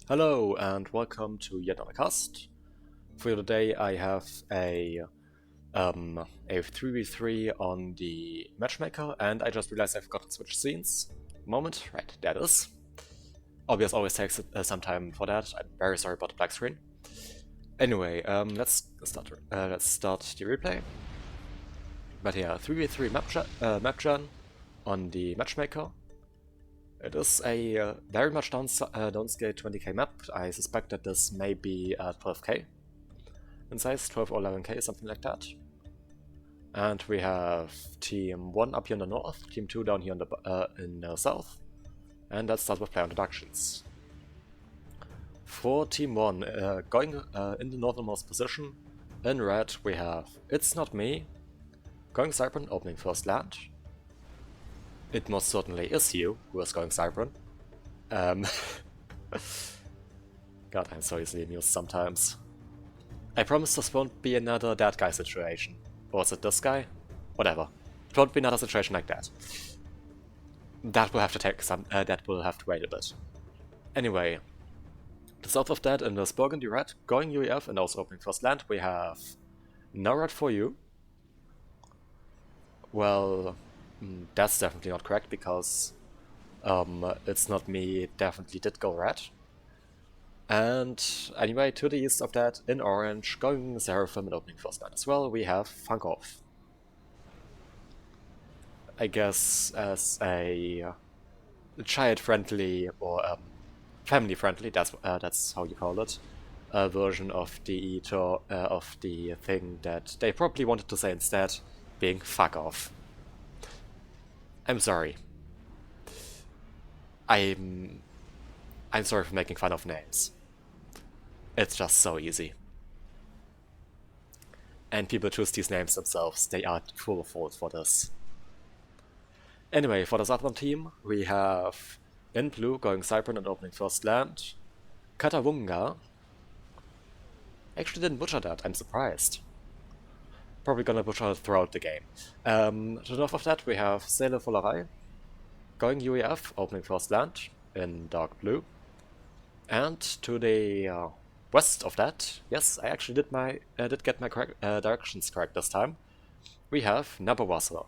Hello and welcome to yet another cast. For you today I have a 3v3 on the matchmaker, and I just realized I forgot to switch scenes. Moment, right, there it is. OBS always takes some time for that. I'm very sorry about the black screen. Anyway, let's start the replay. But yeah, 3v3 Mapgen on the matchmaker. It is a very much downscale 20k map. I suspect that this may be 12k in size, 12 or 11k, something like that. And we have Team 1 up here in the north, Team 2 down here in the south. And let's start with player introductions. For Team 1, going in the northernmost position, in red we have It's Not Me, going Cypern, opening first land. It most certainly is you who is going Cypern. God, I'm so easily amused sometimes. I promise this won't be another that guy situation. Or is it this guy? Whatever. It won't be another situation like that. That will have to take some. That will have to wait a bit. Anyway, to south of that, in this burgundy red, going UEF and also opening first land, we have no red for you. Well, that's definitely not correct because It's Not Me definitely did go red. And anyway, to the east of that, in orange, going Seraphim and opening first land as well, we have Funk Off. I guess as a child-friendly or family-friendly, that's how you call it, version of the thing that they probably wanted to say instead, being fuck off. I'm sorry. I'm sorry for making fun of names. It's just so easy. And people choose these names themselves. They are full of fault for this. Anyway, for the southern team, we have in blue going Cypern and opening first land. Katawunga. Actually didn't butcher that, I'm surprised. Probably gonna butcher it throughout the game. To the north of that, we have Sele Vollerei. Going UEF, opening first land in dark blue. And to the west of that, yes, I actually did get my directions correct this time. We have Nabawasa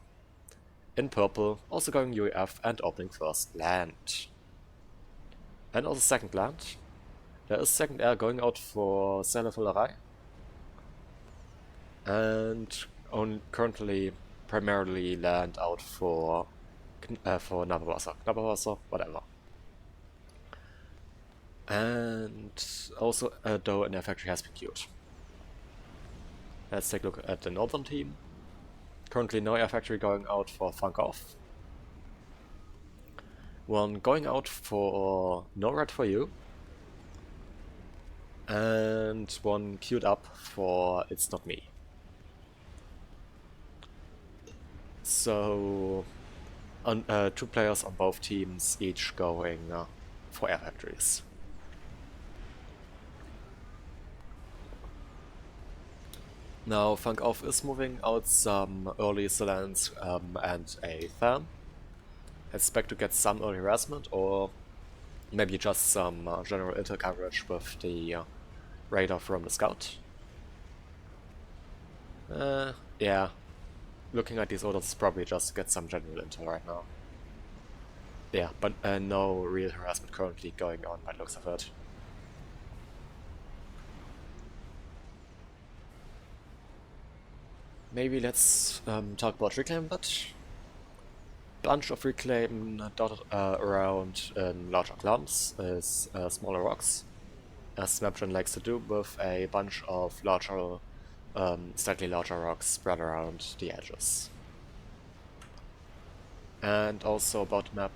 in purple, also going UEF and opening first land. And also second land. There is second air going out for Selefullerei. And currently primarily land out for Nabawasa, whatever. And also, though an air factory has been queued. Let's take a look at the northern team. Currently no air factory going out for Funk Off. One going out for No Red for You. And one queued up for It's Not Me. So, two players on both teams, each going for air factories. Now, Funk Off is moving out some early Solans and a Fan. I expect to get some early harassment or maybe just some general intel coverage with the radar from the scout. Yeah, looking at these orders, probably just to get some general intel right now. Yeah, but no real harassment currently going on by the looks of it. Maybe let's talk about reclaim a bit. Bunch of reclaim dotted around in larger clumps is smaller rocks, as Mapgen likes to do with a bunch of larger, slightly larger rocks spread around the edges. And also about the map,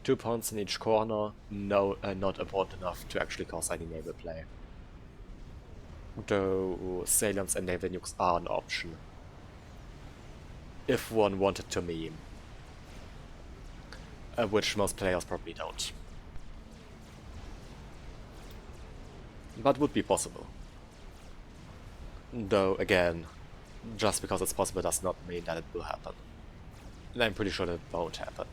2 points in each corner, not important enough to actually cause any naval play. Though salients and naval nukes are an option, if one wanted to meme. Which most players probably don't. But would be possible. Though, again, just because it's possible does not mean that it will happen. And I'm pretty sure that it won't happen.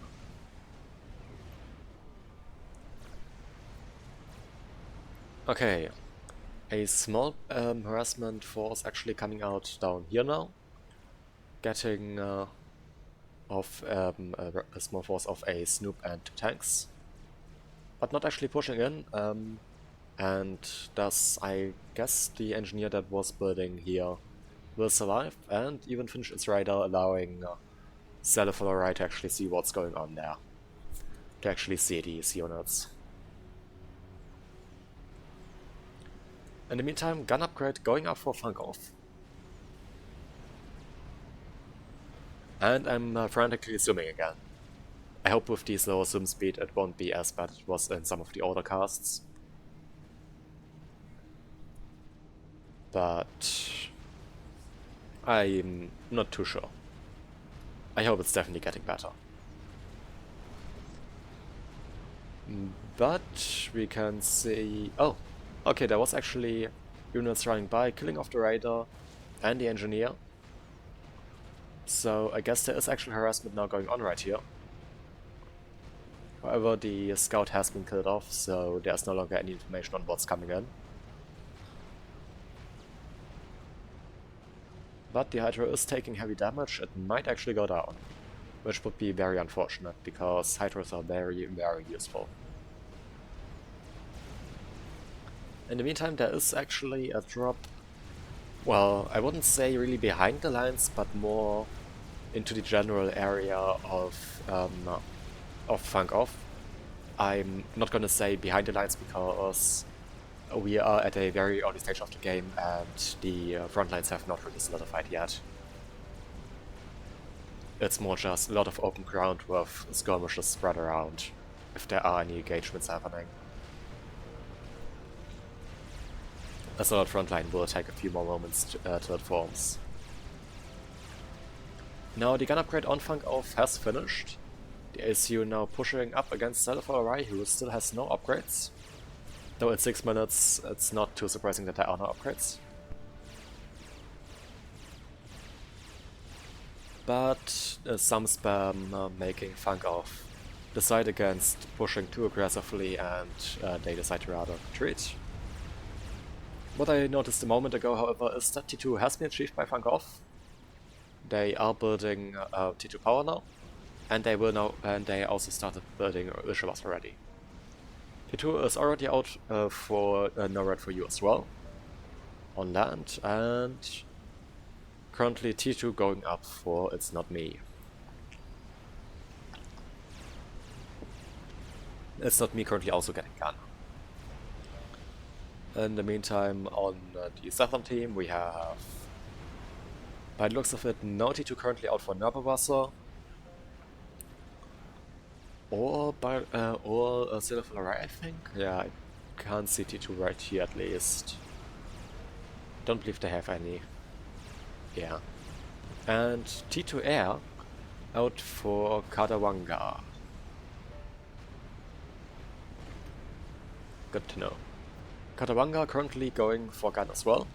Okay, a small harassment force actually coming out down here now, getting off a small force of a Snoop and 2 tanks, but not actually pushing in, and thus I guess the engineer that was building here will survive and even finish its radar, allowing Cellular to actually see what's going on there, to actually see these units. In the meantime, gun upgrade going up for Funk Off. And I'm frantically zooming again. I hope with the slower zoom speed it won't be as bad as it was in some of the older casts. But I'm not too sure. I hope it's definitely getting better. But we can see... Oh, okay, there was actually units running by, killing off the radar and the engineer. So I guess there is actual harassment now going on right here. However, the scout has been killed off, so there's no longer any information on what's coming in. But the Hydra is taking heavy damage, it might actually go down. Which would be very unfortunate, because Hydras are very, very useful. In the meantime, there is actually a drop, well, I wouldn't say really behind the lines, but more into the general area of Funk Off. I'm not gonna say behind the lines because we are at a very early stage of the game and the front lines have not really solidified yet. It's more just a lot of open ground with skirmishes spread around, if there are any engagements happening. A solid front line will take a few more moments till it forms. Now the gun upgrade on Funk Off has finished. The ACU now pushing up against Cellular, who still has no upgrades. Though in 6 minutes, it's not too surprising that there are no upgrades. But some spam making Funk Off decide against pushing too aggressively, and they decide to rather retreat. What I noticed a moment ago, however, is that T2 has been achieved by Funk Off. They are building T2 power now, and they will now, and they also started building Wishawas already. T2 is already out for NORAD for you as well, on land, and currently T2 going up for It's Not Me. It's Not Me currently also getting gun. In the meantime, on the southern team we have, by the looks of it, no T2 currently out for Nörbewasser, or Silver, I think? Yeah, I can't see T2 right here at least. Don't believe they have any. Yeah. And T2 Air out for Kadawanga. Good to know. Kadawanga currently going for gun as well.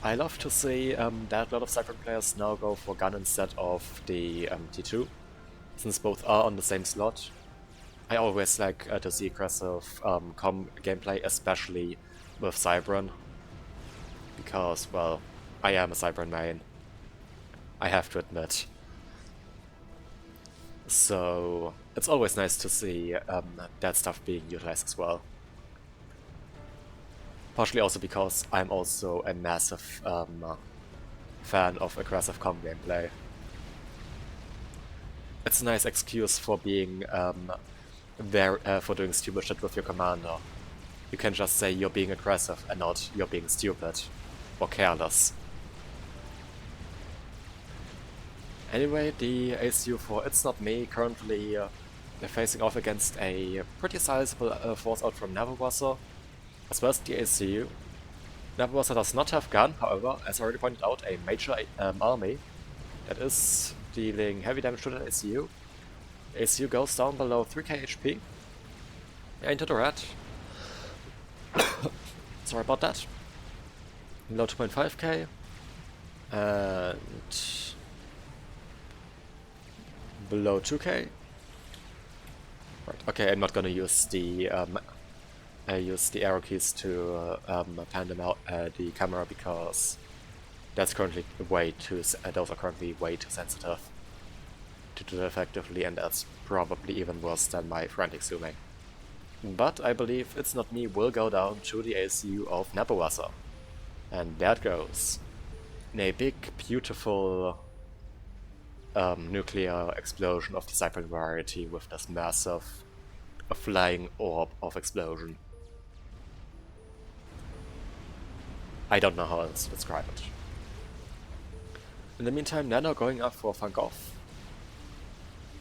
I love to see that a lot of Cypher players now go for gun instead of the T2, since both are on the same slot. I always like to see aggressive gameplay, especially with Cybran, because, well, I am a Cybran main, I have to admit. So it's always nice to see that stuff being utilized as well. Partially also because I'm also a massive fan of aggressive gameplay. It's a nice excuse for being for doing stupid shit with your commander. You can just say you're being aggressive and not you're being stupid or careless. Anyway, the ACU for It's Not Me currently they're facing off against a pretty sizable force out from Navawasser, as well as the ACU. Navawasser does not have gun, however, as I already pointed out, a major army that is dealing heavy damage to the ACU. The ACU goes down below 3k HP. Into the red. Sorry about that. Below 2.5k. And below 2k. Right, okay, I'm not gonna use the I use the arrow keys to pan them out the camera because that's currently way too. Those are currently way too sensitive to do it effectively, and that's probably even worse than my frantic zooming. But I believe It's Not Me will go down to the ACU of Napawasa, and that goes in a big, beautiful nuclear explosion of the cyber variety with this massive flying orb of explosion. I don't know how else to describe it. In the meantime, Nano going up for Funk Off.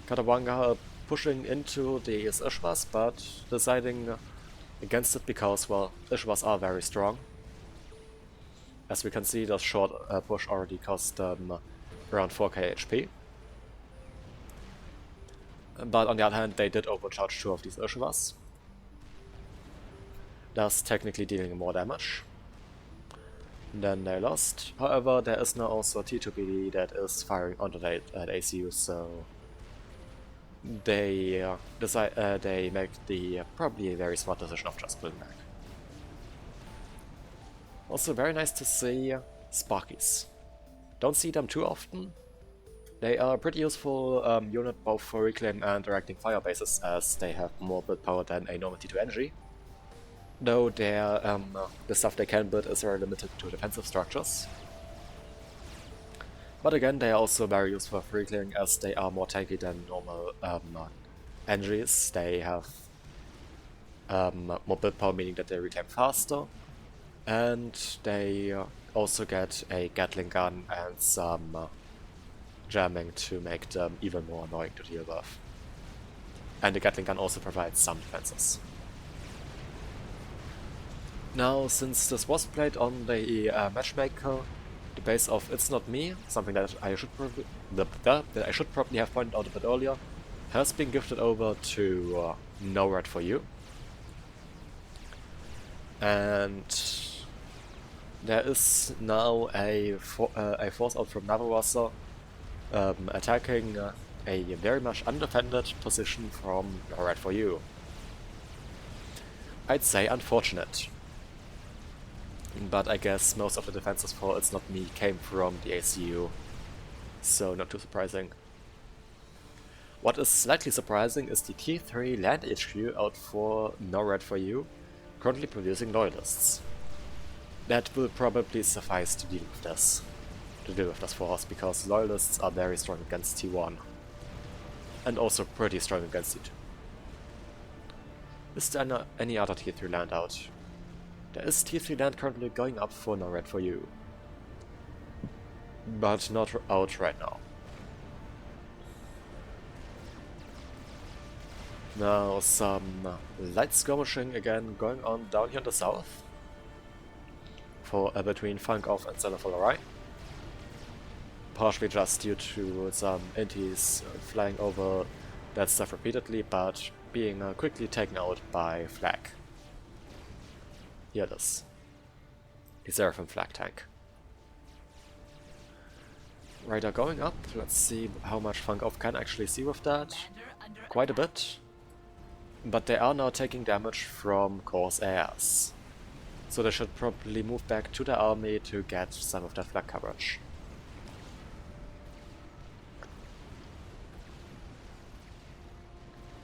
Katawanga pushing into these Ishwas, but deciding against it because, well, Ishwas are very strong. As we can see, the short push already cost them around 4k HP. But on the other hand, they did overcharge 2 of these Ishwas, thus technically dealing more damage. Then they lost. However, there is now also a T2BD that is firing onto the ACU, so they they make the probably a very smart decision of just pulling back. Also very nice to see Sparkies. Don't see them too often. They are a pretty useful unit both for reclaim and directing fire bases, as they have more build power than a normal T2 energy. Though the stuff they can build is very limited to defensive structures. But again, they are also very useful for reclaiming, as they are more tanky than normal energies. They have more build power, meaning that they reclaim faster. And they also get a Gatling gun and some jamming to make them even more annoying to deal with. And the Gatling gun also provides some defenses. Now, since this was played on the Matchmaker, the base of It's Not Me, something that I should probably have pointed out a bit earlier, has been gifted over to No Red For You. And there is now a force out from Navawasa attacking a very much undefended position from No Red For You. I'd say unfortunate. But I guess most of the defenses for It's Not Me came from the ACU, so not too surprising. What is slightly surprising is the T3 land HQ out for No Red For You, currently producing loyalists. That will probably suffice to deal with this force, because loyalists are very strong against T1, and also pretty strong against T2. Is there any other T3 land out? There is T3 land currently going up for No Red For You, but not out right now. Now some light skirmishing again going on down here in the south for between Funk Off and Cellar, partially just due to some inties flying over that stuff repeatedly, but being quickly taken out by Flag. Here it is. The Seraphim Flag tank. Rider going up. Let's see how much Funk Off can actually see with that. Quite a bit. But they are now taking damage from Corsairs, so they should probably move back to their army to get some of that flag coverage.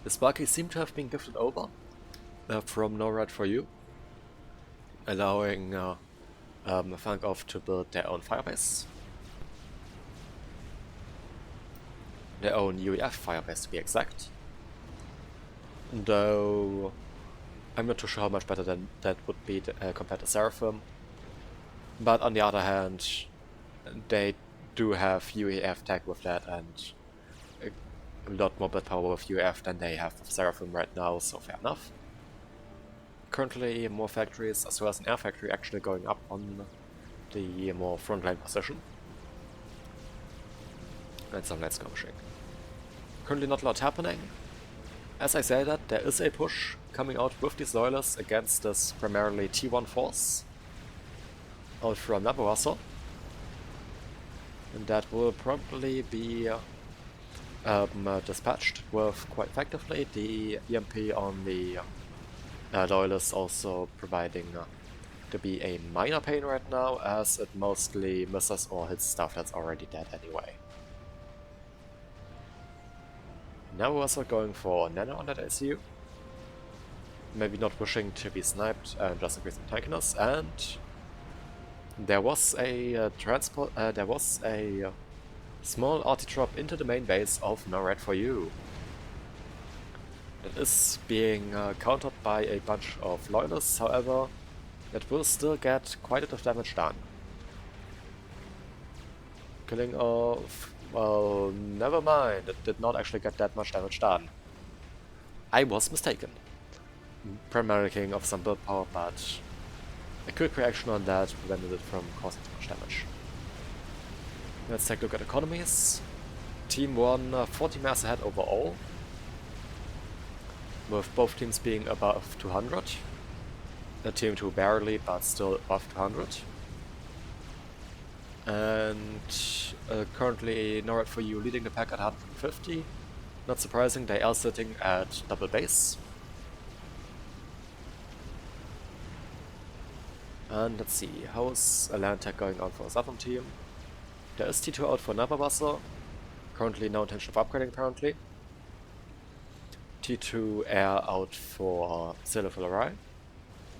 The Sparkies seem to have been gifted over from No Red For You, allowing Funk Off to build their own firebase. Their own UEF firebase, to be exact. Though I'm not too sure how much better than that would be compared to Seraphim. But on the other hand, they do have UEF tech with that, and a lot more build power with UEF than they have with Seraphim right now, so fair enough. Currently more factories, as well as an air factory, actually going up on the more frontline position. And some light skirmishing. Currently not a lot happening. As I say that, there is a push coming out with these loyalists against this primarily T1 force out from Nabuhaso. And that will probably be dispatched with quite effectively the EMP on the Loyalist also providing to be a minor pain right now, as it mostly misses or hits stuff that's already dead anyway. Now we're also going for Nano on that ICU. Maybe not wishing to be sniped and just increasing tankiness, and there was a small arty drop into the main base of No Red for You. It is being countered by a bunch of loyalists, however, it will still get quite a bit of damage done. Killing off... well, never mind, it did not actually get that much damage done. I was mistaken. Primarily killing off some build power, but a quick reaction on that prevented it from causing too much damage. Let's take a look at economies. Team 1 40 mass ahead overall, with both teams being above 200. Team 2 barely, but still above 200. And currently NORAD for you leading the pack at 150. Not surprising, they are sitting at double base. And let's see, how's a land tech going on for a southern team? There is T2 out for Nabawasser. Currently no intention of upgrading apparently. T2 air out for Silverfillerai,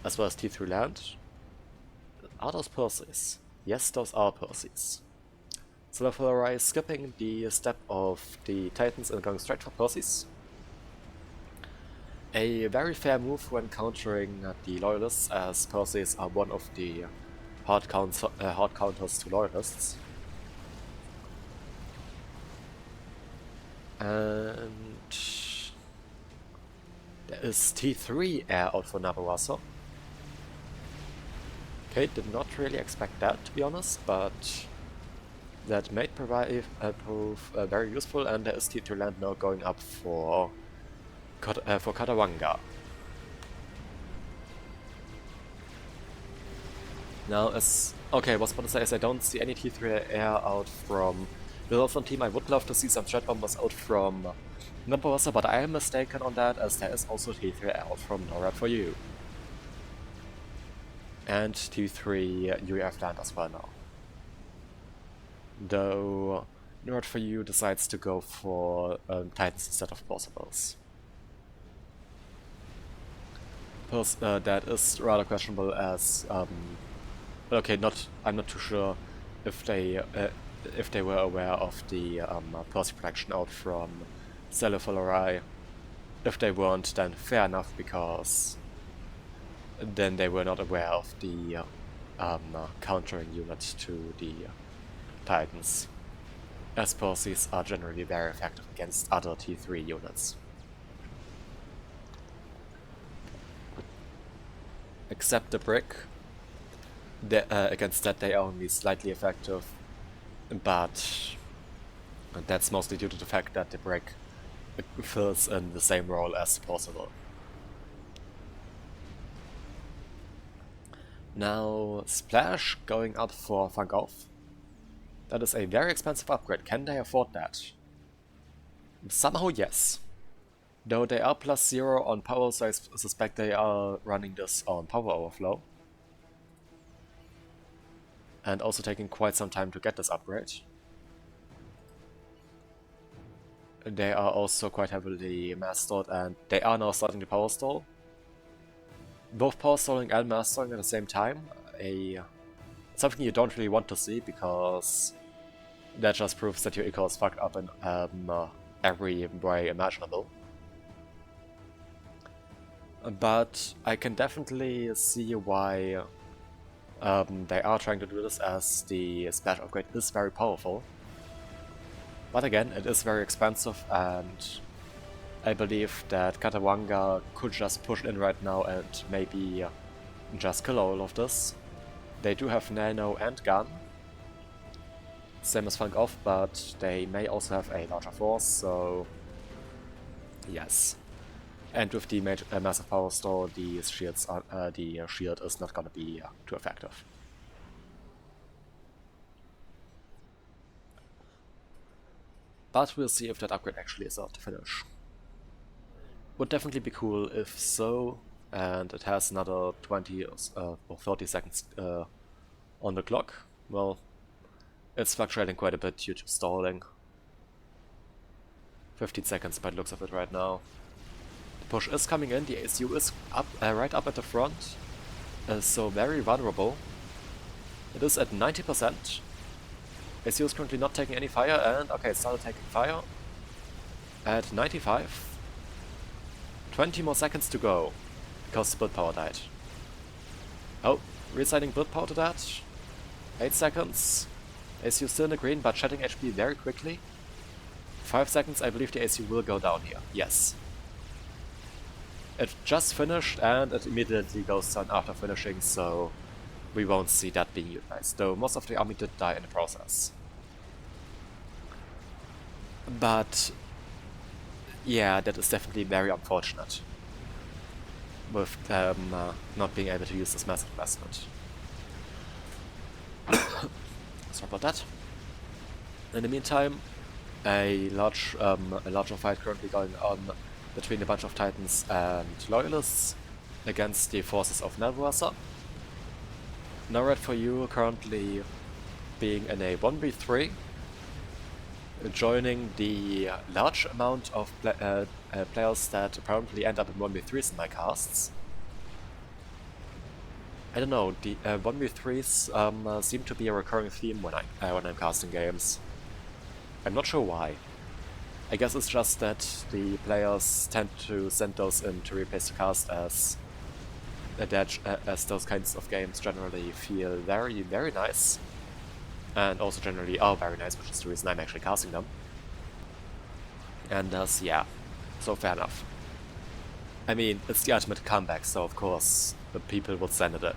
as well as T3 land. Are those Perseus? Yes, those are Perseus. Silverfillerai skipping the step of the Titans and going straight for Perseus. A very fair move when countering the Loyalists, as Perseus are one of the hard counters to Loyalists. And there is T3 air out for Nabawasser. Okay, did not really expect that, to be honest, but that may prove very useful, and there is T2 land now going up for Katawanga. Now, okay, I was about to say, as I don't see any T3 air out from the Northern team, I would love to see some Threat Bombers out from Nabawasser, but I am mistaken on that, as there is also T3 air out from NORAD for you. And T3 UAF land as well now. Though NORAD for you decides to go for Titans instead of Possibles. That is rather questionable, as okay, I'm not too sure if they were aware of the Percy protection out from Silverfillerai. If they weren't, then fair enough, because then they were not aware of the countering unit to the Titans, as Perseus are generally very effective against other T3 units. Except the brick, against that they are only slightly effective, but that's mostly due to the fact that the brick fills in the same role as possible. Now, Splash going out for Funk Off. That is a very expensive upgrade. Can they afford that? Somehow yes. Though they are +0 on power, so I suspect they are running this on power overflow. And also taking quite some time to get this upgrade. They are also quite heavily mass stored, and they are now starting the power stall. Both power stalling and mass stalling at the same time. Something you don't really want to see, because that just proves that your eco is fucked up in every way imaginable. But I can definitely see why they are trying to do this, as the splash upgrade is very powerful. But again, it is very expensive, and I believe that Katawanga could just push in right now and maybe just kill all of this. They do have nano and gun, same as Funk Off, but they may also have a larger force, so yes. And with the massive power store, the shield is not gonna be too effective. But we'll see if that upgrade actually is out to finish. Would definitely be cool if so, and it has another 20 or 30 seconds on the clock. Well, it's fluctuating quite a bit due to stalling. 15 seconds by the looks of it right now. The push is coming in, the ASU is up, right up at the front, so very vulnerable. It is at 90%. ASU is currently not taking any fire, and okay, it started taking fire. At 95. 20 more seconds to go, because the build power died. Oh, reassigning build power to that. 8 seconds. ASU still in the green, but shedding HP very quickly. 5 seconds, I believe the ASU will go down here. Yes. It just finished, and it immediately goes down after finishing, so we won't see that being utilized, though most of the army did die in the process. But yeah, that is definitely very unfortunate, with not being able to use this massive investment. Sorry about that. In the meantime, a larger fight currently going on between a bunch of Titans and Loyalists against the forces of Nelwasser. No red for you currently being in a 1v3, joining the large amount of players that apparently end up in 1v3s in my casts. I don't know, the 1v3s seem to be a recurring theme when I'm casting games. I'm not sure why. I guess it's just that the players tend to send those in to replace the cast, as those kinds of games generally feel very, very nice. And also generally are very nice, which is the reason I'm actually casting them. And thus, yeah, so fair enough. I mean, it's the ultimate comeback, so of course the people would send it in.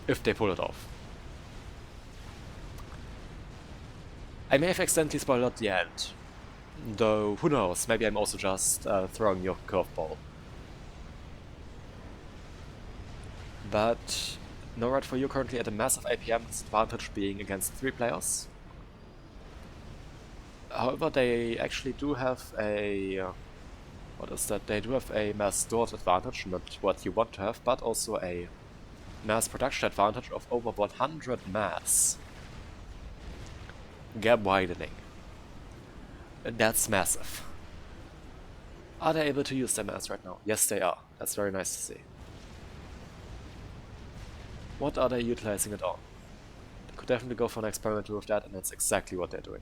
If they pull it off. I may have accidentally spoiled at the end. Though, who knows, maybe I'm also just throwing your curveball. But no red for you currently at a massive APM disadvantage, being against 3 players. However, they actually do have a... what is that? They do have a mass storage advantage, not what you want to have, but also a mass production advantage of over 100 mass. Gap widening. That's massive. Are they able to use their mass right now? Yes, they are. That's very nice to see. What are they utilizing it on? They could definitely go for an experiment with that, and that's exactly what they're doing.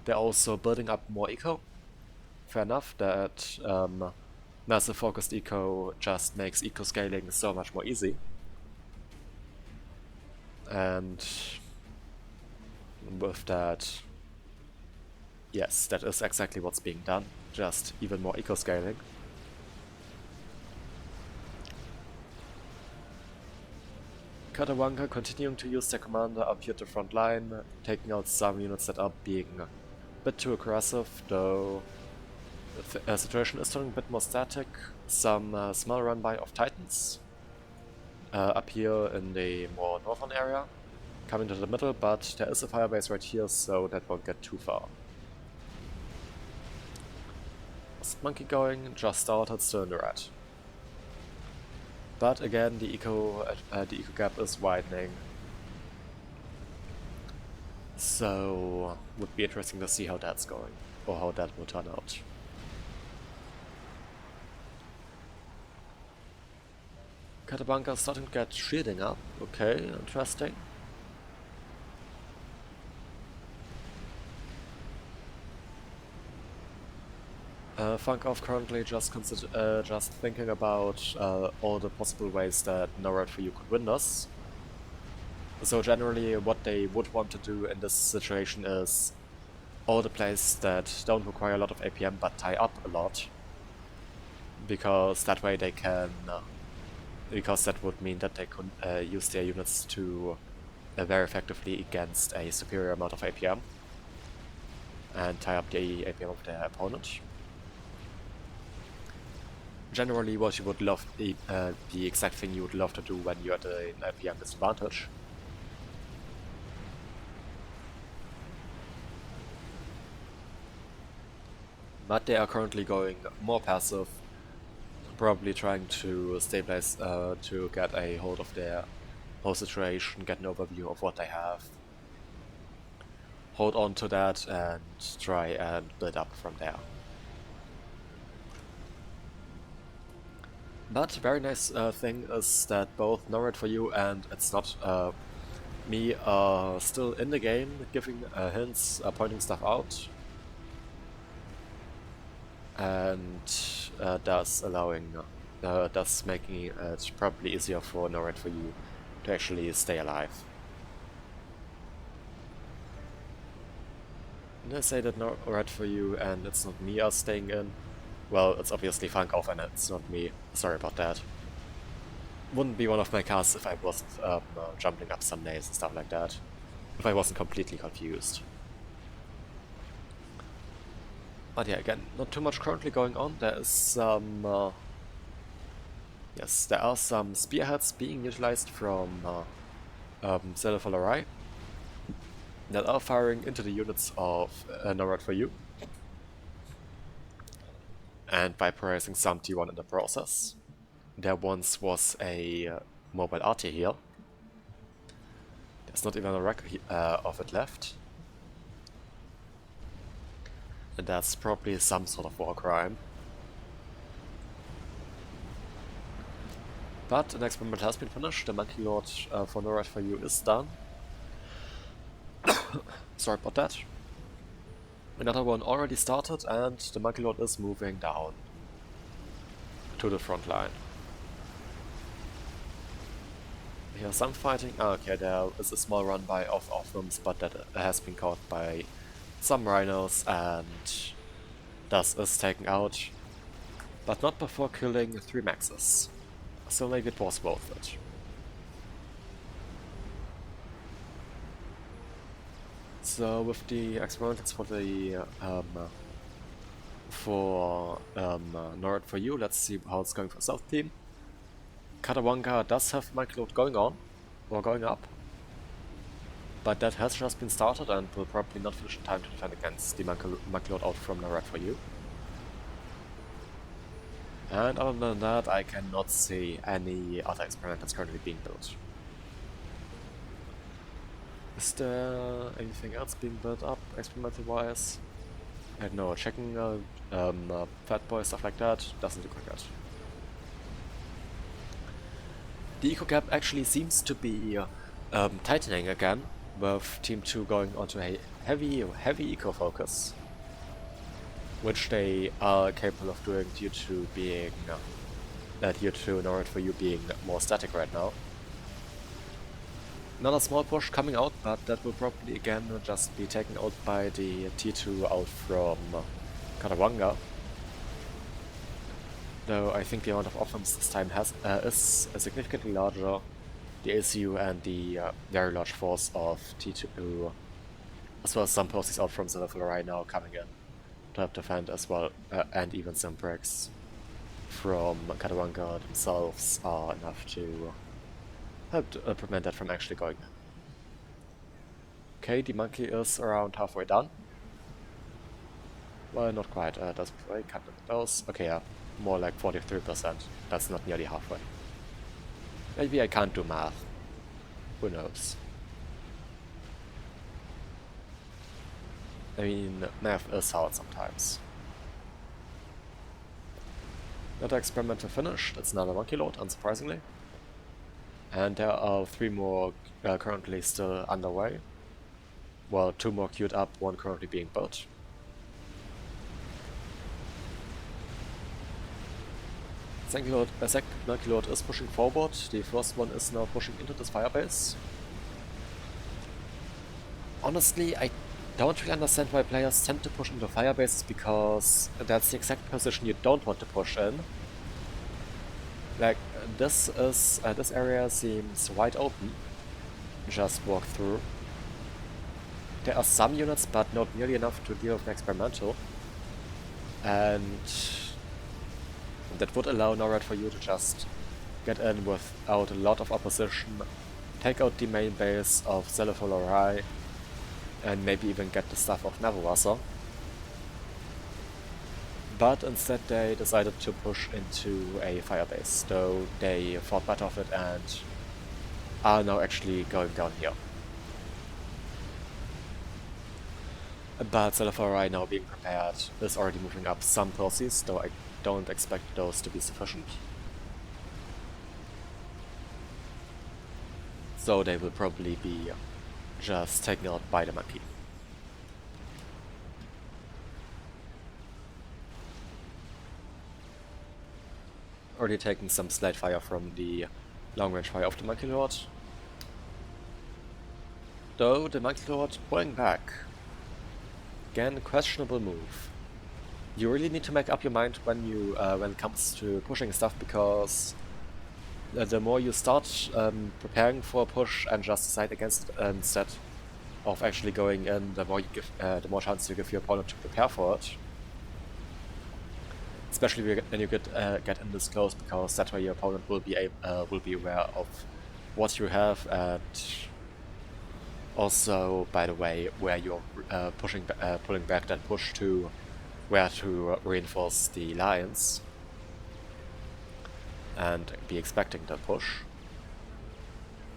They're also building up more eco. Fair enough, that massive focused eco just makes eco scaling so much more easy. And with that, yes, that is exactly what's being done, just even more eco scaling. Katawanka continuing to use their commander up here at the front line, taking out some units that are being a bit too aggressive, though the situation is turning a bit more static. Some small run-by of Titans up here in the more northern area, coming to the middle, but there is a firebase right here, so that won't get too far. What's Monkey going? Just started, still in the red. But again, the eco gap is widening. So, would be interesting to see how that's going, or how that will turn out. Katabanka starting to get shielding up. Okay, interesting. Funkov currently just thinking about all the possible ways that No Red for You could win this. So generally what they would want to do in this situation is all the plays that don't require a lot of APM but tie up a lot. Because that way they can... because that would mean that they could use their units to very effectively against a superior amount of APM. And tie up the APM of their opponent. Generally what you would love, the exact thing you would love to do when you're at an APM disadvantage. But they are currently going more passive, Probably trying to stabilize, to get a hold of their whole situation, get an overview of what they have. Hold on to that and try and build up from there. But very nice thing is that both Norad for You and It's Not Me are still in the game, giving hints, pointing stuff out, and thus making it probably easier for Norad for You to actually stay alive. And I say that Norad for You and It's Not Me are staying in. Well, it's obviously Funk Off and It's Not Me. Sorry about that. Wouldn't be one of my cars if I wasn't jumping up some names and stuff like that. If I wasn't completely confused. But yeah, again, not too much currently going on. There is some... yes, there are some spearheads being utilized from Rai that are firing into the units of Norad for You. And vaporizing some T1 in the process. There once was a mobile RT here. There's not even a record of it left. And that's probably some sort of war crime. But an experiment has been finished. The Monkey Lord for Norad for You is done. Sorry about that. Another one already started, and the Monkey Lord is moving down to the front line. Here's some fighting. Okay, there is a small run by of them, but that has been caught by some rhinos and thus is taken out. But not before killing 3 maxes. So maybe it was worth it. So with the experimentals for the Norad for You, let's see how it's going for South team. Katawanga does have Monkey Lord going on, or going up, but that has just been started and will probably not finish in time to defend against the Monkey Lord out from Norad for You. And other than that, I cannot see any other experiment that's currently being built. Is there anything else being built up, experimental-wise? I don't know, checking Fat Boy, stuff like that, doesn't look like that. The eco gap actually seems to be tightening again, with Team 2 going onto a heavy eco focus, which they are capable of doing due to Norad for You being more static right now. Another small push coming out, but that will probably again just be taken out by the T2 out from Katawanga. Though I think the amount of offense this time is significantly larger. The ACU and the very large force of T2, as well as some posties out from Rai now coming in to help defend as well, and even some breaks from Katawanga themselves are enough to help to prevent that from actually going in. Okay, the monkey is around halfway done. Well, not quite, that's before cut those. Okay, yeah, more like 43%. That's not nearly halfway. Maybe I can't do math. Who knows? I mean, math is hard sometimes. Another experimental finished. It's another Monkey Lord, unsurprisingly. And there are 3 more currently still underway. Well, 2 more queued up, 1 currently being built. Second Monkey Lord is pushing forward. The first one is now pushing into this firebase. Honestly, I don't really understand why players tend to push into firebases, because that's the exact position you don't want to push in. Like, this area seems wide open. Just walk through. There are some units, but not nearly enough to deal with an experimental. And that would allow Norad for You to just get in without a lot of opposition, take out the main base of Rai, and maybe even get the stuff of Navawasa. But instead they decided to push into a firebase, though they thought better of it and are now actually going down here. But Celifari, now being prepared, is already moving up some Percies, though I don't expect those to be sufficient. So they will probably be just taken out by the monkey. Already taking some slight fire from the long range fire of the Monkey Lord. Though the Monkey Lord pulling back. Again, questionable move. You really need to make up your mind when it comes to pushing stuff, because the more you start preparing for a push and just decide against it instead of actually going in, the more chance you give your opponent to prepare for it. Especially when you get in this close, because that way your opponent will be aware of what you have, and also, by the way, where you're pulling back that push to, where to reinforce the lines, and be expecting that push.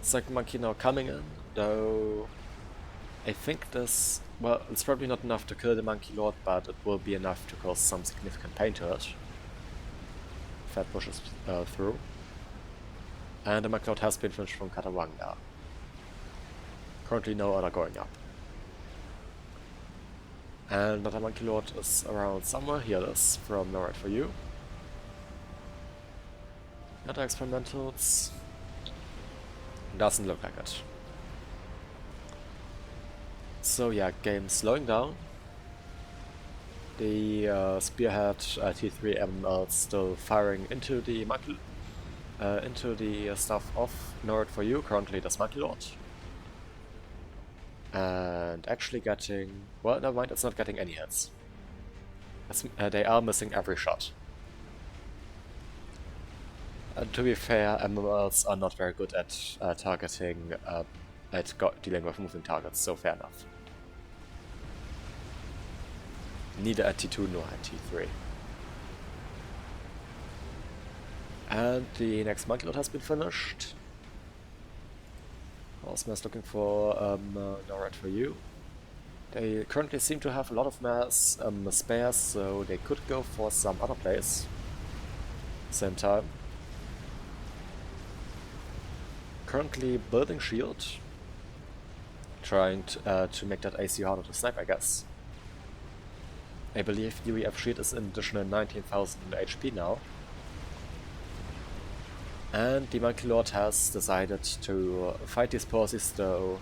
Second monkey now coming in, though I think this, well, it's probably not enough to kill the Monkey Lord, but it will be enough to cause some significant pain to it. If that pushes through. And the Monkey Lord has been finished from Katawanga. Currently no other going up. And another Monkey Lord is around somewhere. Here it is, from No Right For You. Other experimentals. Doesn't look like it. So yeah, game slowing down. The spearhead T3 MML still firing into the monkey, into the stuff of No Right For You. Currently, that's Monkey Lord, and actually getting, well, never mind, it's not getting any hits. They are missing every shot. To be fair, MMLs are not very good at targeting, dealing with moving targets, so fair enough. Neither at T2 nor at T3. And the next Monkey Lord has been finished. Horseman is looking for No Right For You. They currently seem to have a lot of mass spares, so they could go for some other plays. Same time. Currently building shield. Trying to make that AC harder to snipe, I guess. I believe UEF shield is an additional 19,000 HP now. And the Monkey Lord has decided to fight these Percies, though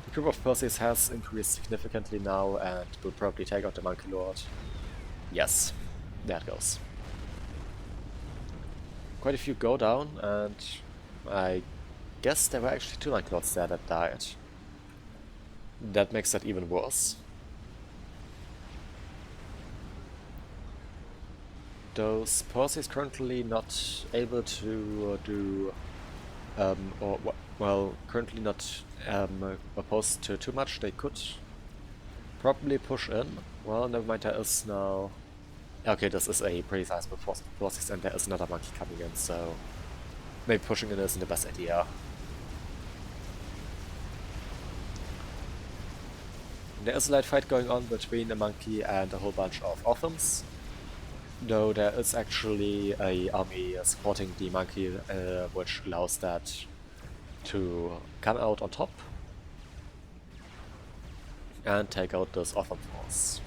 the group of Percies has increased significantly now and will probably take out the Monkey Lord. Yes, there it goes. Quite a few go down, and I guess there were actually 2 Monkey Lords there that died. That makes that even worse. Those Percy is currently not able to do, currently not opposed to too much. They could probably push in. Well, never mind, there is now... Okay, this is a pretty sizable force of Percy, and there is another monkey coming in, so maybe pushing in isn't the best idea. There is a light fight going on between a monkey and a whole bunch of Othams. Though there is actually an army supporting the monkey, which allows that to come out on top and take out this Otham force.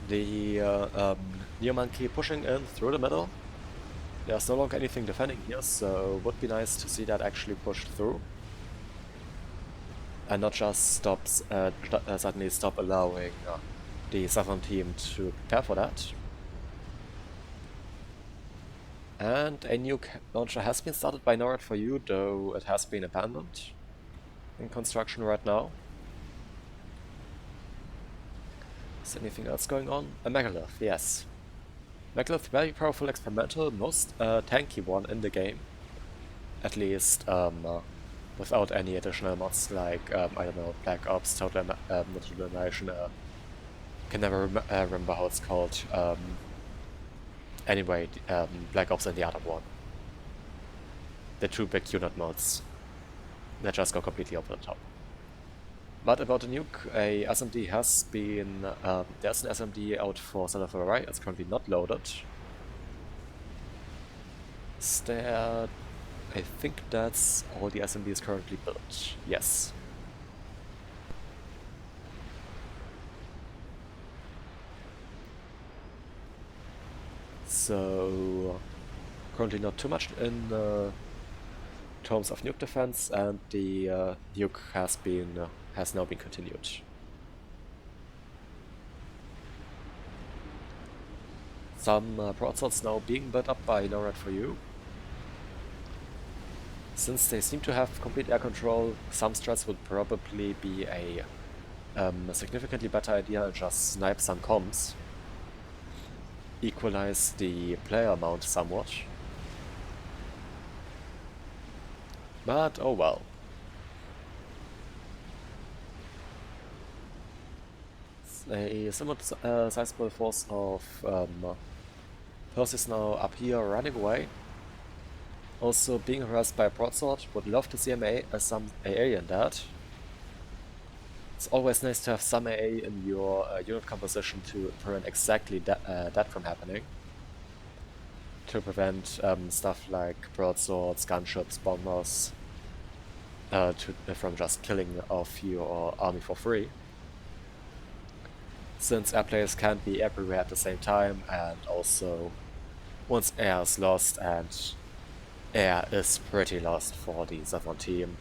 The Neo monkey pushing in through the middle. There's no longer anything defending here, so it would be nice to see that actually pushed through. And not just suddenly stop allowing the southern team to prepare for that. And a new launcher has been started by No Right For You, though it has been abandoned in construction right now. Is there anything else going on? A Megalith, yes. Megalith, very powerful experimental, most tanky one in the game. At least without any additional mods like, I don't know, Black Ops, Total Annihilation, can never remember how it's called. Anyway, Black Ops and the other one. The two big unit mods that just go completely over the top. But about the nuke, a SMD has been, there's an SMD out for Center for Array, it's currently not loaded. Is there, I think that's all the SMDs currently built, yes. So, currently not too much in terms of nuke defense, and the nuke has now been continued. Some broadsides now being built up by NORAD4U. Since they seem to have complete air control, some strats would probably be a significantly better idea and just snipe some comms. Equalize the player amount somewhat. But oh well. A somewhat sizable force of Percy's now up here running away. Also being harassed by a broadsword. Would love to see some AA in that. It's always nice to have some AA in your unit composition to prevent exactly that from happening. To prevent stuff like broadswords, gunships, bombers from just killing off your army for free. Since air players can't be everywhere at the same time, and also once air is lost, and air is pretty lost for the Southern team,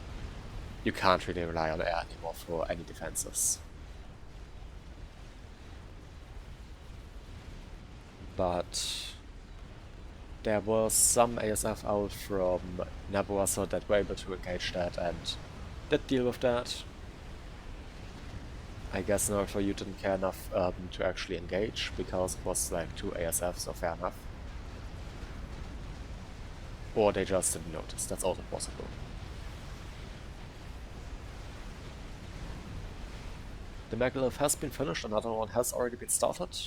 you can't really rely on air anymore for any defenses. But there was some ASF out from Nabuasa that were able to engage that and did deal with that. I guess NORAD4U didn't care enough to actually engage, because it was like 2 ASFs, so fair enough. Or they just didn't notice, that's also possible. The megalith has been finished, another one has already been started.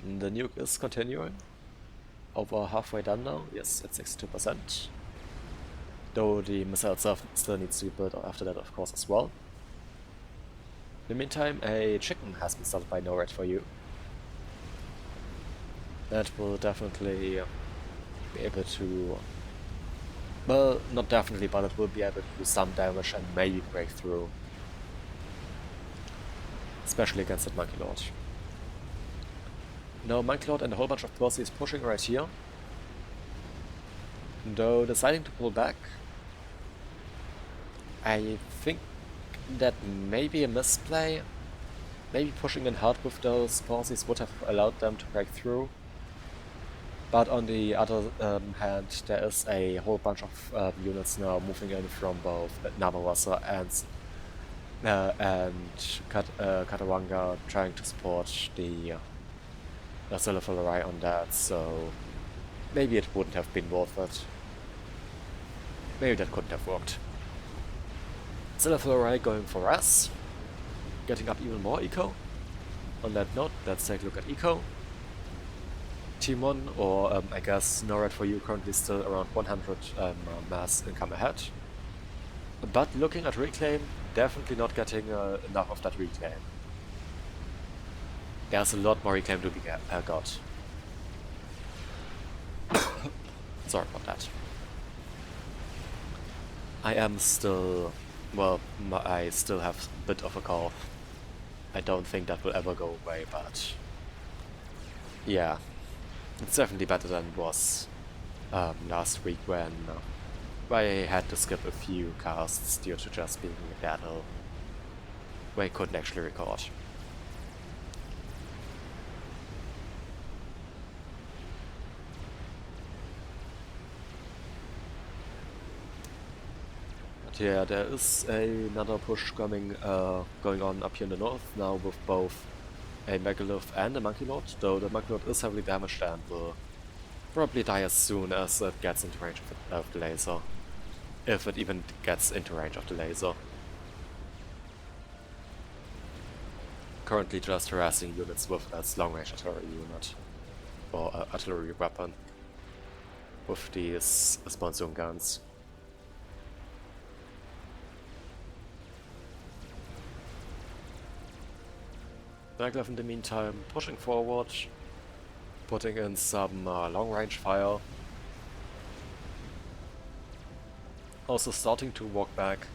The nuke is continuing. Over halfway done now, yes, at 62%. Though the missile itself still needs to be built after that, of course, as well. In the meantime, a chicken has been started by NORAD4U. That will definitely be able to... Well, not definitely, but it will be able to do some damage and maybe break through. Especially against that Monkey Lord. Now Monkey Lord and a whole bunch of Percy's pushing right here. Though deciding to pull back. I think that may be a misplay. Maybe pushing in hard with those Percy's would have allowed them to break through. But on the other hand, there is a whole bunch of units now moving in from both Nabawasa and Katawanga, trying to support the Silverful Array on that, so maybe it wouldn't have been worth it. Maybe that couldn't have worked. Silverful Array going for us, getting up even more eco. On that note, let's take a look at eco. Team 1, or I guess NORAD4U, currently still around 100 mass income ahead. But looking at reclaim, definitely not getting enough of that reclaim. There's a lot more reclaim to be got. Sorry about that. I am still... well, I still have a bit of a cough. I don't think that will ever go away, but... yeah. It's definitely better than it was last week when I had to skip a few casts due to just being in battle where I couldn't actually record. But yeah, there is another push going on up here in the north now with both a Megalith and a Monkey Lord, though the Monkey Lord is heavily damaged and will Probably die as soon as it gets into range of the laser. If it even gets into range of the laser. Currently just harassing units with its long-range artillery unit. Or artillery weapon. With these monsoon guns. Maglev in the meantime pushing forward, putting in some long-range fire. Also starting to walk back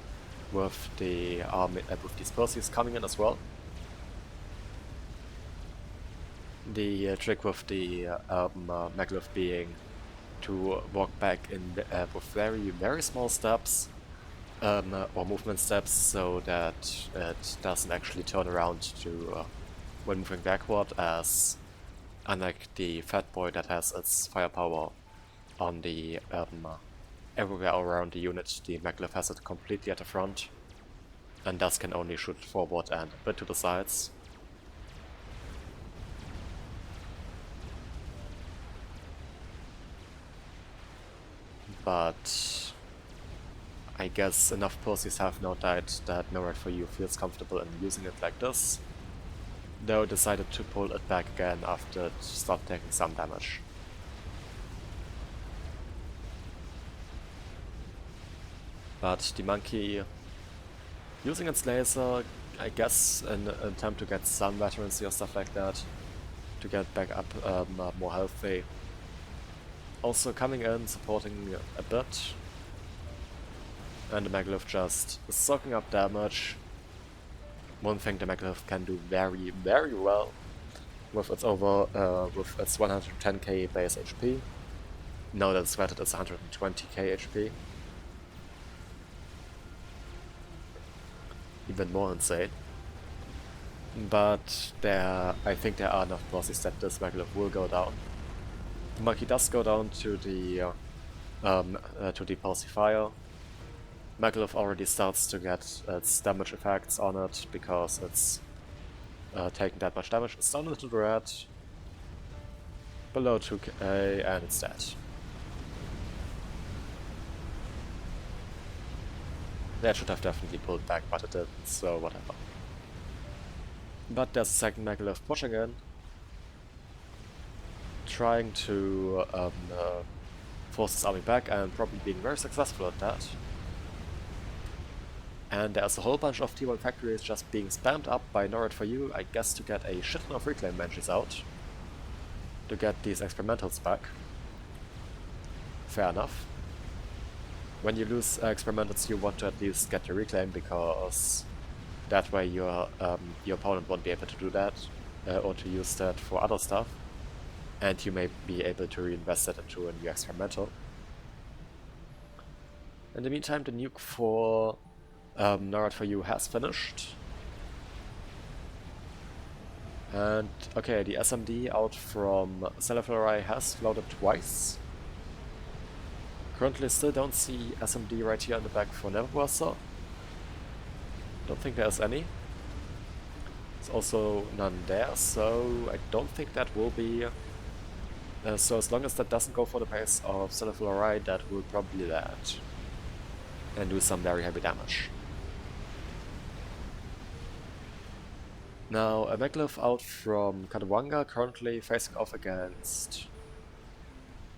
with the with these Perseus coming in as well. The trick with the Maglev being to walk back in with very small steps or movement steps, so that it doesn't actually turn around to when moving backward, as unlike the Fat Boy that has its firepower on the everywhere around the unit, the Maglev has it completely at the front, and thus can only shoot forward and a bit to the sides. But I guess enough Perseus have now died that No Right For You feels comfortable in using it like this, though decided to pull it back again after it stopped taking some damage. But the monkey, using its laser, I guess in an attempt to get some veterancy or stuff like that, to get back up more healthy. Also coming in, supporting a bit, and the Maglev just soaking up damage. One thing the Maglev can do very well with its with its 110k base HP. Now that it's rated as 120k HP. Even more insane. But I think there are enough bosses that this Maglev will go down. The monkey does go down to the Pulsifier. Maglev already starts to get its damage effects on it because it's taking that much damage. It's down into the red, below 2k, and it's dead. That should have definitely pulled back, but it didn't, so whatever. But there's a second Maglev pushing in, trying to force his army back, and probably being very successful at that. And there's a whole bunch of T1 factories just being spammed up by No Right For You, I guess to get a shitload of reclaim benches out. To get these experimentals back. Fair enough. When you lose experimentals, you want to at least get your reclaim, because that way your opponent won't be able to do that, or to use that for other stuff. And you may be able to reinvest that into a new experimental. In the meantime, the nuke for No Right For You has finished. And okay, the SMD out from Cellular has floated twice. Currently still don't see SMD right here in the back for Neverburster. Don't think there's any. There's also none there, so I don't think that will be... so as long as that doesn't go for the base of Cellular, that will probably land. And do some very heavy damage. Now, a Maglev out from Katawanga, currently facing off against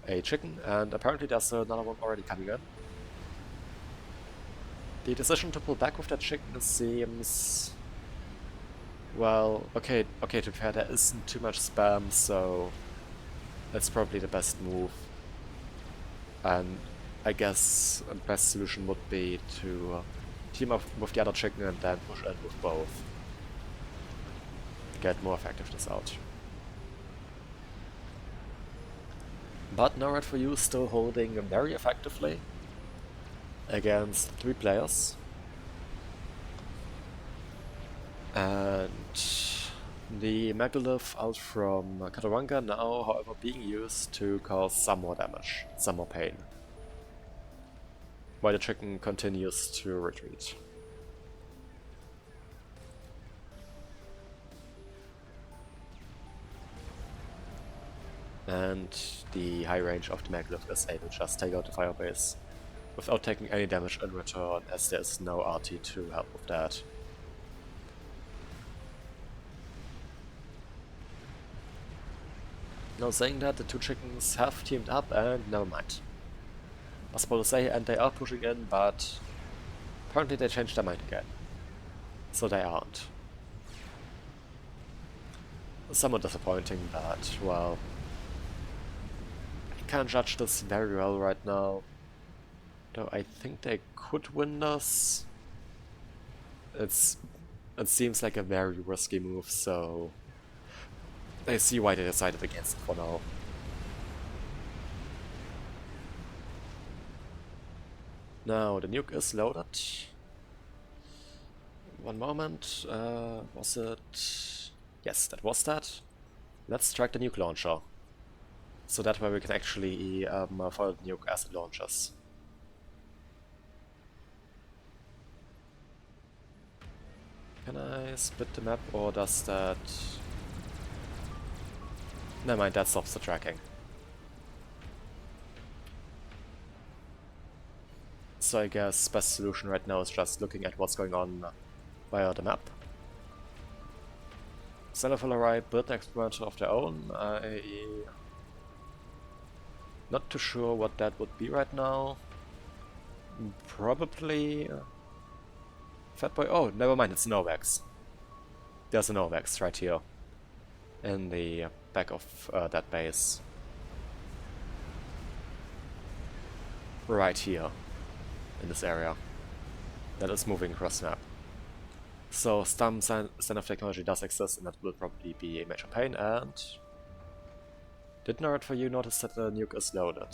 a chicken, and apparently there's another one already coming in. The decision to pull back with that chicken seems... well, okay, to be fair, there isn't too much spam, so that's probably the best move. And I guess the best solution would be to team up with the other chicken and then push in with both. Get more effectiveness out. But No Right For You still holding very effectively against 3 players. And the Maglev out from Katawanga now, however, being used to cause some more damage, some more pain, while the chicken continues to retreat. And the high range of the Maglev is able to just take out the firebase without taking any damage in return, as there is no RT to help with that. Now saying that, the two chickens have teamed up and never mind. I was about to say, and they are pushing in, but apparently they changed their mind again. So they aren't. Somewhat disappointing, but well, I can't judge this very well right now. Though I think they could win this. It seems like a very risky move, so I see why they decided against it for now. Now the nuke is loaded. One moment, was it? Yes, that was that. Let's track the nuke launcher. So that way we can actually follow the nuke as it launches. Can I split the map, or does that... Never mind, that stops the tracking. So I guess best solution right now is just looking at what's going on via the map. Cellular built an experimenter of their own. Not too sure what that would be right now. Probably... Fatboy. Oh, never mind, it's Novex. There's a Novex right here. In the back of that base. Right here. In this area. That is moving across the map. So some sign of technology does exist, and that will probably be a major pain, and... Did Nerd for you notice that the nuke is loaded?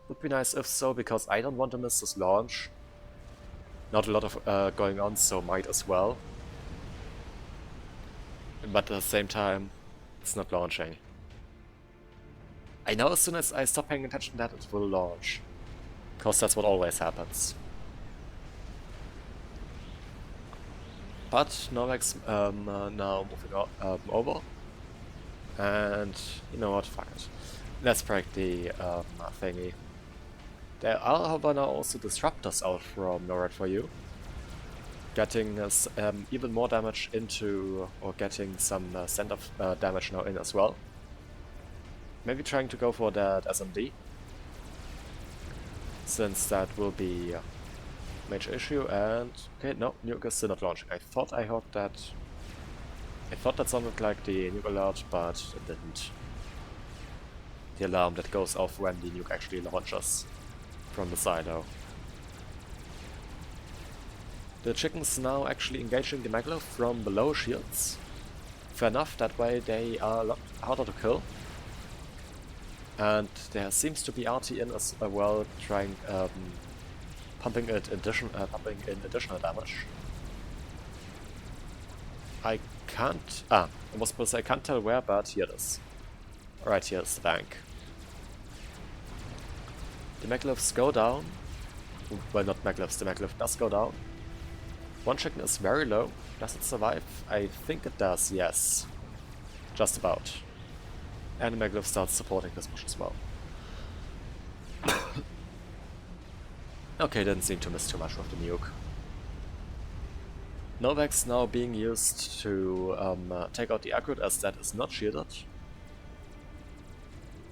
Would be nice if so, because I don't want to miss this launch. Not a lot of going on, so might as well. But at the same time, it's not launching. I know as soon as I stop paying attention that it will launch. Because that's what always happens. But Novex now moving over. And you know what, fuck it. Let's break the thingy. There are, however, now also disruptors out from Norad for you. Getting us even more damage into, or getting some send of damage now in as well. Maybe trying to go for that SMD. Since that will be a major issue, and... Okay, no, nuke is still not launching. I thought I heard that... I thought that sounded like the nuke alert, but it didn't. The alarm that goes off when the nuke actually launches from the silo. The chickens now actually engaging the Maglev from below shields. Fair enough, that way they are a lot harder to kill. And there seems to be RT in as well, trying pumping in additional damage. I can't... I was supposed to say I can't tell where, but here it is. Right, here is the bank. The Maglevs go down. Well, not Maglevs, the Maglev does go down. One chicken is very low. Does it survive? I think it does, yes. Just about. And the Maglev starts supporting this push as well. Okay, didn't seem to miss too much with the nuke. Novex now being used to take out the aggro, as that is not shielded.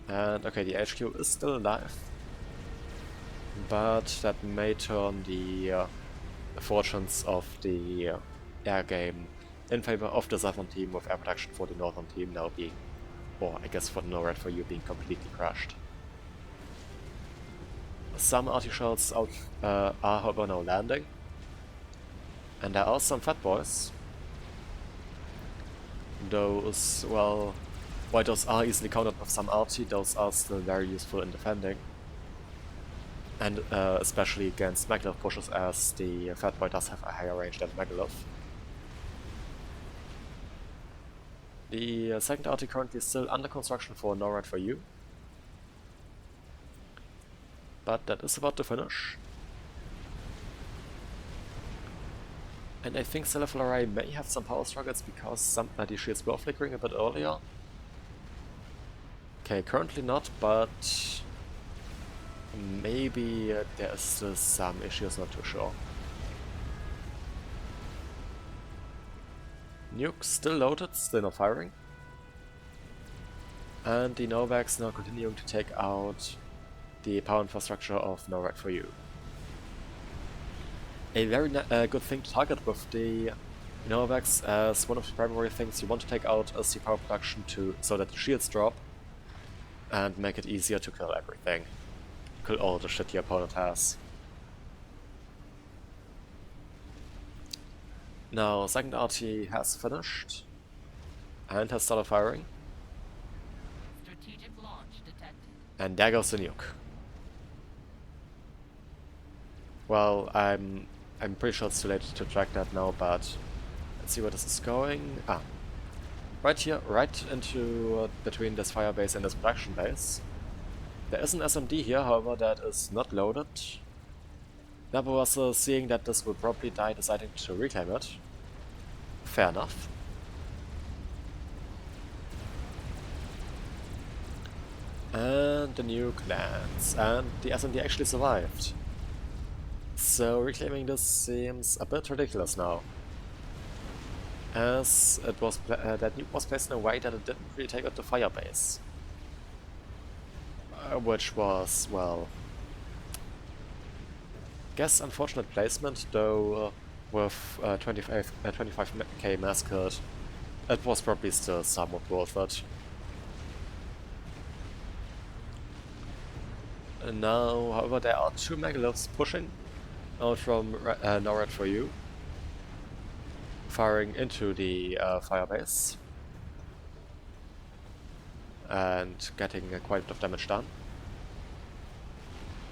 And okay, the HQ is still alive. But that may turn the fortunes of the air game in favor of the southern team, with air protection for the northern team now being, or I guess for the NORAD for you, being completely crushed. Some arty shells out, are however now landing. And there are some fat boys. Those, well, while those are easily countered with some RT, those are still very useful in defending. And especially against Maglev pushes, as the fat boy does have a higher range than Maglev. The second RT currently is still under construction for NORAD for you. But that is about to finish. And I think Cellular may have some power struggles because some the shields were flickering a bit earlier. Okay, currently not, but maybe there is still some issues, not too sure. Nuke still loaded, still not firing. And the Novaks now continuing to take out the power infrastructure of No Right For You. A very good thing to target with the Novaks, as one of the primary things you want to take out is the power production so that the shields drop and make it easier to kill everything. Kill all the shit your opponent has. Now, second RT has finished and has started firing. Strategic launch detected. And there goes the nuke. Well, I'm pretty sure it's too late to track that now, but let's see where this is going. Ah, right here, right into between this fire base and this production base. There is an SMD here, however, that is not loaded. Never was seeing that this will probably die, deciding to reclaim it. Fair enough. And the nuke lands, and the SMD actually survived. So reclaiming this seems a bit ridiculous now, as it was that nuke was placed in a way that it didn't really take out the fire base, which was, well, guess unfortunate placement, though with 25k mass killed, it was probably still somewhat worth it. And now, however, there are two megaliths pushing out from No Right For You, firing into the firebase and getting quite a bit of damage done.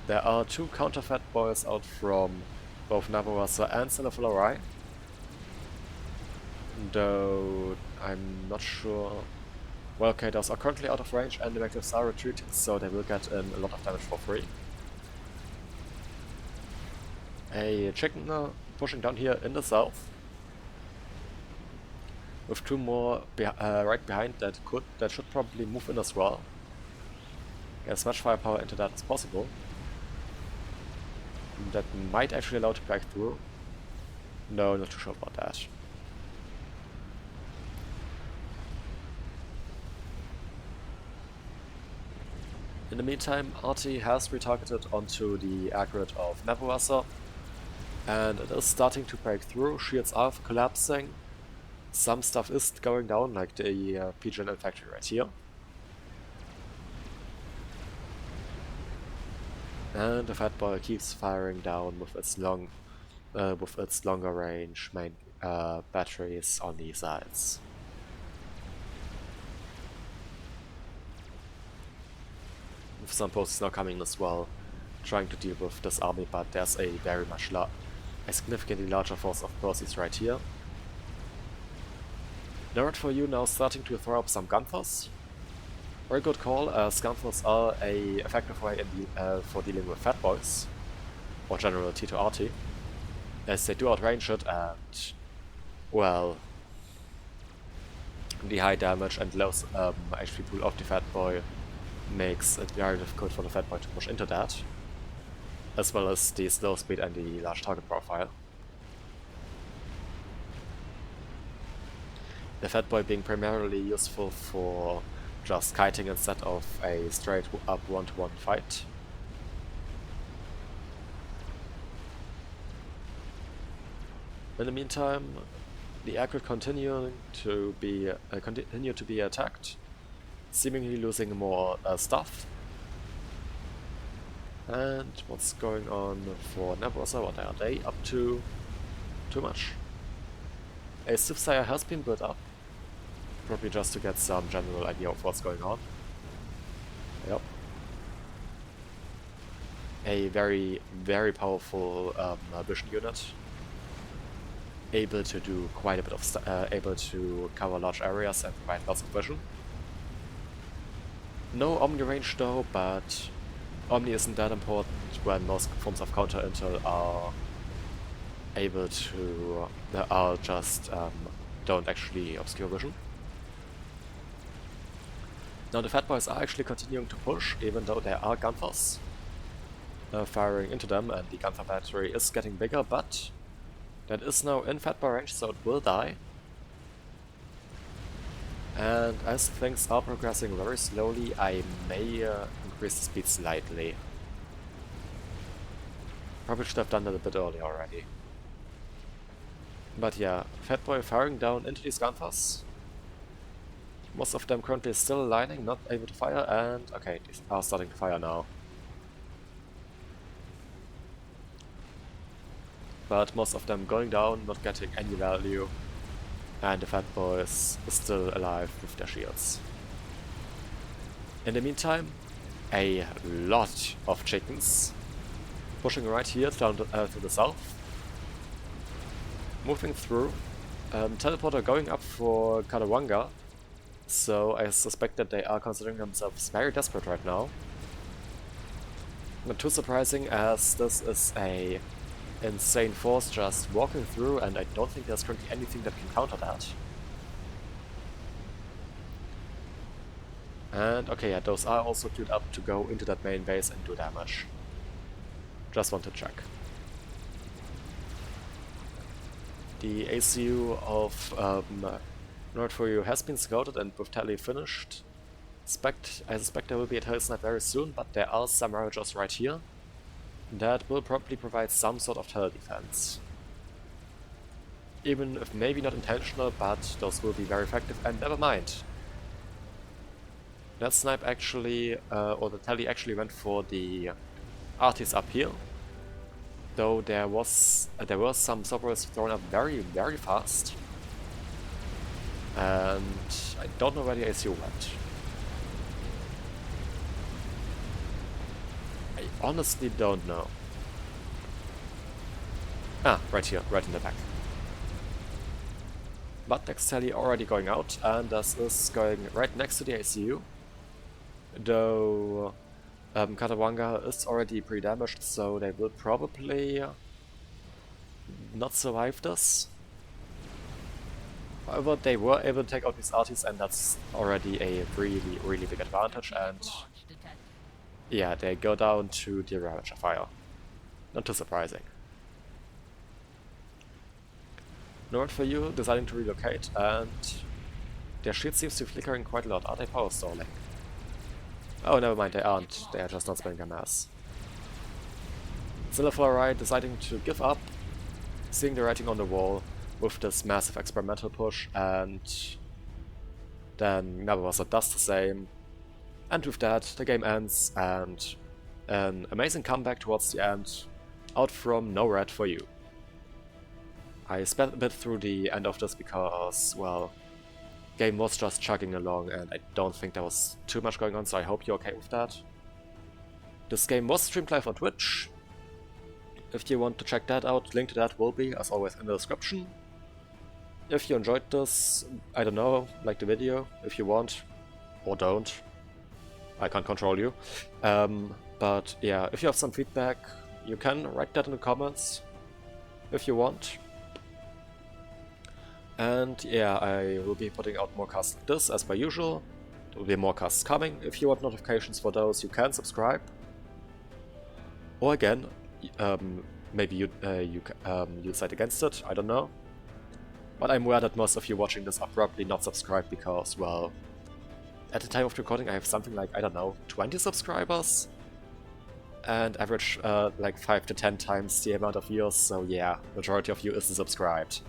There are two counter-fat boys out from both Navarasa and Celophilorai, though I'm not sure. Well, okay, those are currently out of range and the megaliths are retreating, so they will get in a lot of damage for free. A chicken pushing down here in the south, with two more right behind that should probably move in as well. Get as much firepower into that as possible. That might actually allow to break through. No, not too sure about that. In the meantime, RT has retargeted onto the air grid of Nebuasa, and it is starting to break through. Shields are collapsing. Some stuff is going down, like the PGN factory right here. And the Fat Boy keeps firing down with its longer range main batteries on the sides. With some posts now coming as well, trying to deal with this army, but there's a significantly larger force of Percy's right here. No Right For You now starting to throw up some Gunthers. Very good call, as Gunthers are a effective way for dealing with Fat Boys, or general T2RT, as they do outrange it, and, well, the high damage and low HP pool of the Fat Boy makes it very difficult for the Fat Boy to push into that, as well as the slow speed and the large target profile. The Fat Boy being primarily useful for just kiting instead of a straight up one-to-one fight. In the meantime, the air grid continue to be attacked, seemingly losing more stuff. And what's going on for Nebulosa? What are they up to? Too much. A Stiff Sire has been built up, probably just to get some general idea of what's going on. Yep. A very, very powerful vision unit, able to do quite a bit of able to cover large areas and provide lots of vision. No Omni range though, but Omni isn't that important when most forms of counter intel are able to don't actually obscure vision. Now the Fat Boys are actually continuing to push, even though there are Gunthers firing into them, and the Gunther battery is getting bigger, but that is now in Fat Boy range, so it will die. And as things are progressing very slowly, I may increase the speed slightly. Probably should have done that a bit earlier already. But yeah, Fat Boy firing down into these Gunthers. Most of them currently still aligning, not able to fire, and okay, these are starting to fire now. But most of them going down, not getting any value. And the Fat Boys are still alive with their shields. In the meantime, a lot of chickens pushing right here down to the south. Moving through. Teleporter going up for Kadawanga. So I suspect that they are considering themselves very desperate right now. Not too surprising, as this is a insane force just walking through, and I don't think there's currently anything that can counter that. And okay, yeah, those are also queued up to go into that main base and do damage. Just want to check. The ACU of Nord for you has been scouted and with tally finished. I suspect there will be a tally snipe very soon, but there are some Ravagers right here that will probably provide some sort of tele defense. Even if maybe not intentional, but those will be very effective, and never mind. That snipe actually, or the tally actually went for the arties up here. Though there were some Cerberus thrown up very, very fast. And I don't know where the ACU went. I honestly don't know. Ah, right here, right in the back. But next tally already going out, and this is going right next to the ACU. Though Katawanga is already pretty damaged, so they will probably not survive this. However, they were able to take out these arties, and that's already a really, really big advantage, and yeah, they go down to the Ravager fire. Not too surprising. Nord for you deciding to relocate, and their shield seems to be flickering quite a lot. Are they power stalling? Oh, never mind, they aren't. They are just not spending their mass. Zillafluoride deciding to give up, seeing the writing on the wall with this massive experimental push, and then Navarasa does the same. And with that, the game ends, and an amazing comeback towards the end, out from no red for you. I sped a bit through the end of this because, well, game was just chugging along and I don't think there was too much going on, so I hope you're okay with that. This game was streamed live on Twitch. If you want to check that out, link to that will be, as always, in the description. If you enjoyed this, I don't know, like the video, if you want, or don't. I can't control you. But yeah, if you have some feedback, you can write that in the comments, if you want. And yeah, I will be putting out more casts like this, as per usual. There will be more casts coming. If you want notifications for those, you can subscribe. Or again, maybe you decide against it, I don't know. But I'm aware that most of you watching this are probably not subscribed because, well, at the time of recording I have something like, I don't know, 20 subscribers? And average like 5 to 10 times the amount of viewers, so yeah, majority of you isn't subscribed.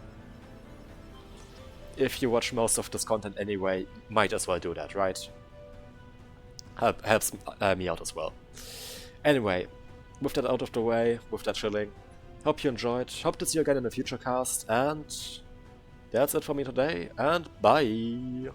If you watch most of this content anyway, might as well do that, right? Helps me out as well. Anyway, with that out of the way, with that chilling, hope you enjoyed, hope to see you again in a future cast, and that's it for me today, and bye!